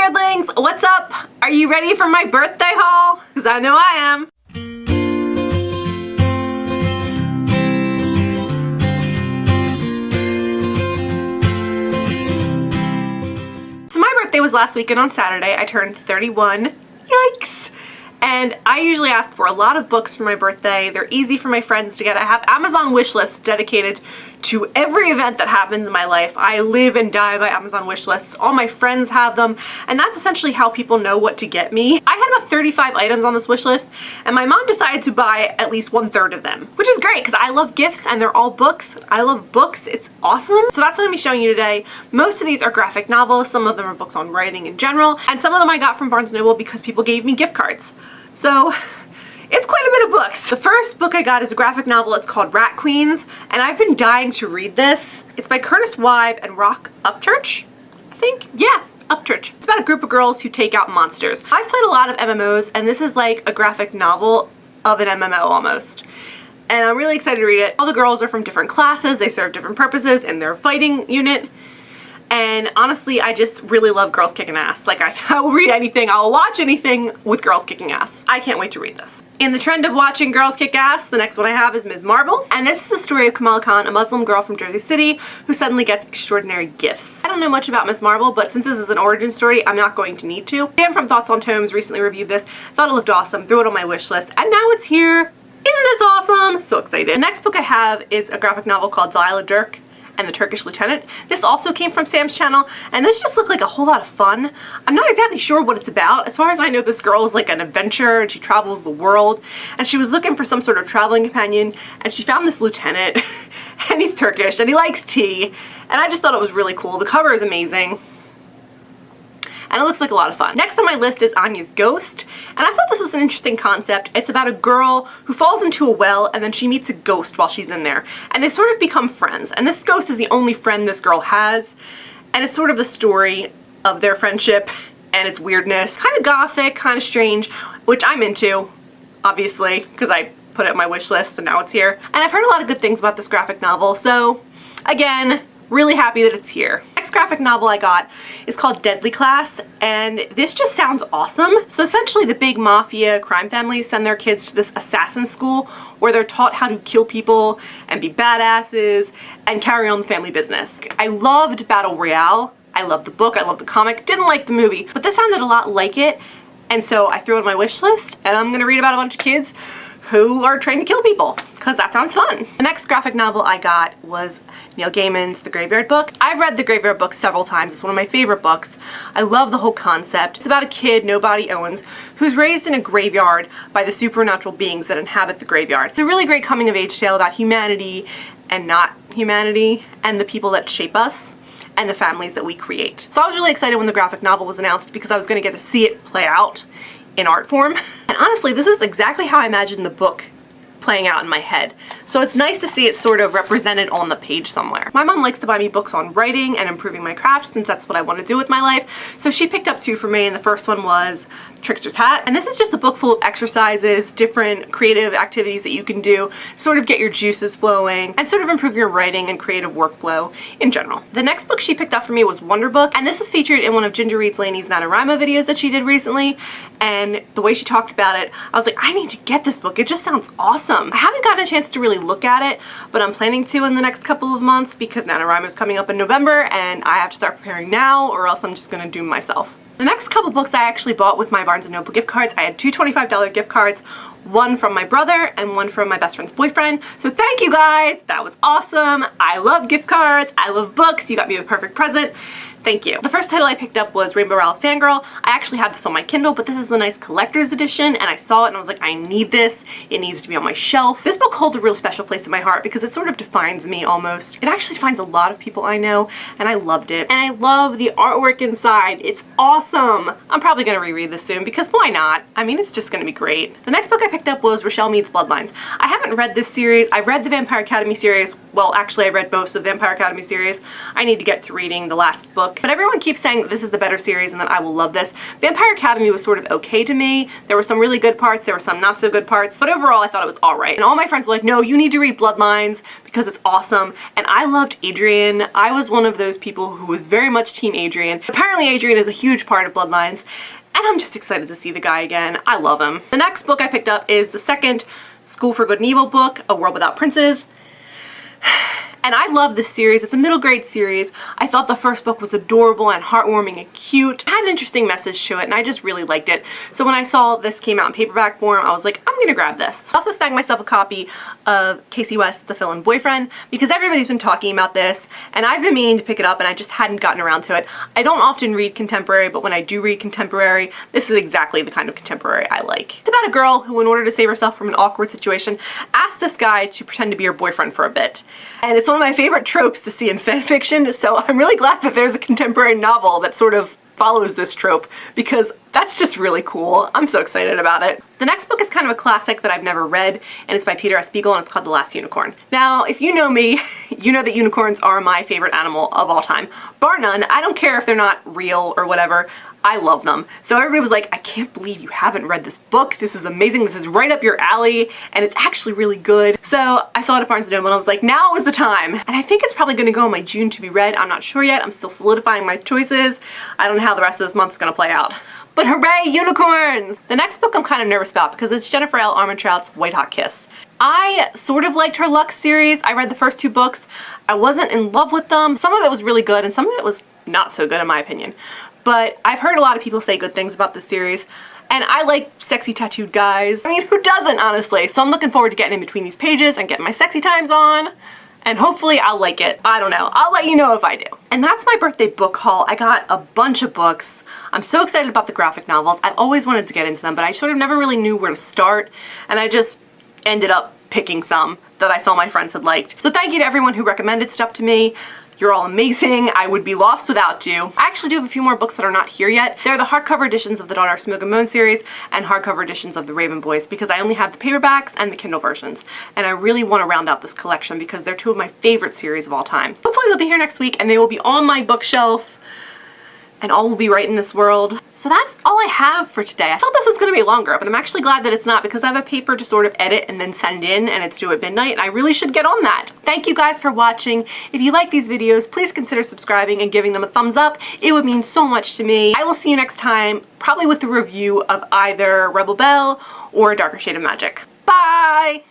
Weirdlings, what's up? Are you ready for my birthday haul? Because I know I am. So my birthday was last weekend on Saturday. I turned 31. Yikes! And I usually ask for a lot of books for my birthday. They're easy for my friends to get. I have Amazon wish lists dedicated to every event that happens in my life. I live and die by Amazon wish lists. All my friends have them, and that's essentially how people know what to get me. I had about 35 items on this wish list, and my mom decided to buy at least 1/3 of them, which is great because I love gifts and they're all books. I love books. It's awesome. So that's what I'm going to be showing you today. Most of these are graphic novels. Some of them are books on writing in general, and some of them I got from Barnes & Noble because people gave me gift cards. So it's quite a bit of books. The first book I got is a graphic novel. It's called Rat Queens, and I've been dying to read this. It's by Curtis Wibe and Rock Upchurch, I think. Yeah, Upchurch. It's about a group of girls who take out monsters. I've played a lot of MMOs, and this is like a graphic novel of an MMO almost. And I'm really excited to read it. All the girls are from different classes. They serve different purposes in their fighting unit. And honestly, I just really love girls kicking ass. Like, I will read anything, I will watch anything with girls kicking ass. I can't wait to read this. In the trend of watching girls kick ass, the next one I have is Ms. Marvel. And this is the story of Kamala Khan, a Muslim girl from Jersey City who suddenly gets extraordinary gifts. I don't know much about Ms. Marvel, but since this is an origin story, I'm not going to need to. Dan from Thoughts on Tomes recently reviewed this, thought it looked awesome, threw it on my wish list, and now it's here. Isn't this awesome? So excited. The next book I have is a graphic novel called Zyla Dirk and the Turkish Lieutenant. This also came from Sam's channel, and this just looked like a whole lot of fun. I'm not exactly sure what it's about. As far as I know, this girl is like an adventurer and she travels the world, and she was looking for some sort of traveling companion, and she found this lieutenant and he's Turkish and he likes tea, and I just thought it was really cool. The cover is amazing. And it looks like a lot of fun. Next on my list is Anya's Ghost, and I thought this was an interesting concept. It's about a girl who falls into a well and then she meets a ghost while she's in there, and they sort of become friends, and this ghost is the only friend this girl has, and it's sort of the story of their friendship and its weirdness. Kind of gothic, kind of strange, which I'm into, obviously, because I put it on my wish list and now it's here. And I've heard a lot of good things about this graphic novel, so again, really happy that it's here. Next graphic novel I got is called Deadly Class, and this just sounds awesome. So essentially the big mafia crime families send their kids to this assassin school where they're taught how to kill people and be badasses and carry on the family business. I loved Battle Royale. I loved the book, I loved the comic, didn't like the movie, but this sounded a lot like it, and so I threw it on my wish list, and I'm gonna read about a bunch of kids who are trained to kill people, because that sounds fun. The next graphic novel I got was Neil Gaiman's The Graveyard Book. I've read The Graveyard Book several times. It's one of my favorite books. I love the whole concept. It's about a kid nobody owns who's raised in a graveyard by the supernatural beings that inhabit the graveyard. It's a really great coming of age tale about humanity and not humanity, and the people that shape us and the families that we create. So I was really excited when the graphic novel was announced because I was going to get to see it play out in art form. And honestly, this is exactly how I imagined the book playing out in my head. So it's nice to see it sort of represented on the page somewhere. My mom likes to buy me books on writing and improving my craft since that's what I want to do with my life. So she picked up 2 for me, and the first one was Trickster's Hat. And this is just a book full of exercises, different creative activities that you can do, sort of get your juices flowing and sort of improve your writing and creative workflow in general. The next book she picked up for me was Wonder Book, and this was featured in one of Ginger Reads Lainey's NaNoWriMo videos that she did recently, and the way she talked about it, I was like, I need to get this book. It just sounds awesome. I haven't gotten a chance to really look at it, but I'm planning to in the next couple of months because NaNoWriMo is coming up in November and I have to start preparing now or else I'm just gonna doom myself. The next couple books I actually bought with my Barnes & Noble gift cards. I had 2 $25 gift cards, one from my brother and one from my best friend's boyfriend. So thank you guys, that was awesome. I love gift cards, I love books, you got me a perfect present. Thank you. The first title I picked up was Rainbow Rowell's Fangirl. I actually have this on my Kindle, but this is the nice collector's edition, and I saw it and I was like, I need this. It needs to be on my shelf. This book holds a real special place in my heart because it sort of defines me almost. It actually defines a lot of people I know, and I loved it. And I love the artwork inside. It's awesome. I'm probably gonna reread this soon because why not? I mean, it's just gonna be great. The next book I picked up was Rochelle Meads Bloodlines. I haven't read this series. I've read the Vampire Academy series. Well, actually, I read most of the Vampire Academy series. I need to get to reading the last book book, but everyone keeps saying that this is the better series and that I will love this. Vampire Academy was sort of okay to me. There were some really good parts, there were some not so good parts, but overall I thought it was alright. And all my friends were like, no, you need to read Bloodlines because it's awesome. And I loved Adrian. I was one of those people who was very much Team Adrian. Apparently Adrian is a huge part of Bloodlines, and I'm just excited to see the guy again. I love him. The next book I picked up is the second School for Good and Evil book, A World Without Princes. And I love this series. It's a middle grade series. I thought the first book was adorable and heartwarming and cute. It had an interesting message to it, and I just really liked it. So when I saw this came out in paperback form, I was like, I'm gonna grab this. I also snagged myself a copy of Casey West's The Fill-In Boyfriend because everybody's been talking about this, and I've been meaning to pick it up and I just hadn't gotten around to it. I don't often read contemporary, but when I do read contemporary, this is exactly the kind of contemporary I like. It's about a girl who, in order to save herself from an awkward situation, asks this guy to pretend to be her boyfriend for a bit. And it's one of my favorite tropes to see in fanfiction, so I'm really glad that there's a contemporary novel that sort of follows this trope because that's just really cool. I'm so excited about it. The next book is kind of a classic that I've never read, and it's by Peter S. Beagle, and it's called The Last Unicorn. Now, if you know me, you know that unicorns are my favorite animal of all time. Bar none. I don't care if they're not real or whatever. I love them. So everybody was like, I can't believe you haven't read this book. This is amazing. This is right up your alley, and it's actually really good. So I saw it at Barnes & Noble, and I was like, now is the time. And I think it's probably going to go in my June to be read. I'm not sure yet. I'm still solidifying my choices. I don't know how the rest of this month's going to play out. But hooray, unicorns! The next book I'm kind of nervous about because it's Jennifer L. Armentrout's White Hot Kiss. I sort of liked her Lux series. I read the first 2 books. I wasn't in love with them. Some of it was really good and some of it was not so good in my opinion. But I've heard a lot of people say good things about this series. And I like sexy tattooed guys. I mean, who doesn't, honestly? So I'm looking forward to getting in between these pages and getting my sexy times on. And hopefully I'll like it. I don't know. I'll let you know if I do. And that's my birthday book haul. I got a bunch of books. I'm so excited about the graphic novels. I've always wanted to get into them, but I sort of never really knew where to start. And I just ended up picking some that I saw my friends had liked. So thank you to everyone who recommended stuff to me. You're all amazing. I would be lost without you. I actually do have a few more books that are not here yet. They're the hardcover editions of the Daughter of Smoke and Bone series and hardcover editions of the Raven Boys because I only have the paperbacks and the Kindle versions. And I really want to round out this collection because they're 2 of my favorite series of all time. Hopefully they'll be here next week and they will be on my bookshelf and all will be right in this world. So that's all I have for today. I thought this was going to be longer, but I'm actually glad that it's not because I have a paper to sort of edit and then send in and it's due at midnight and I really should get on that. Thank you guys for watching. If you like these videos, please consider subscribing and giving them a thumbs up. It would mean so much to me. I will see you next time, probably with the review of either Rebel Belle or Darker Shade of Magic. Bye!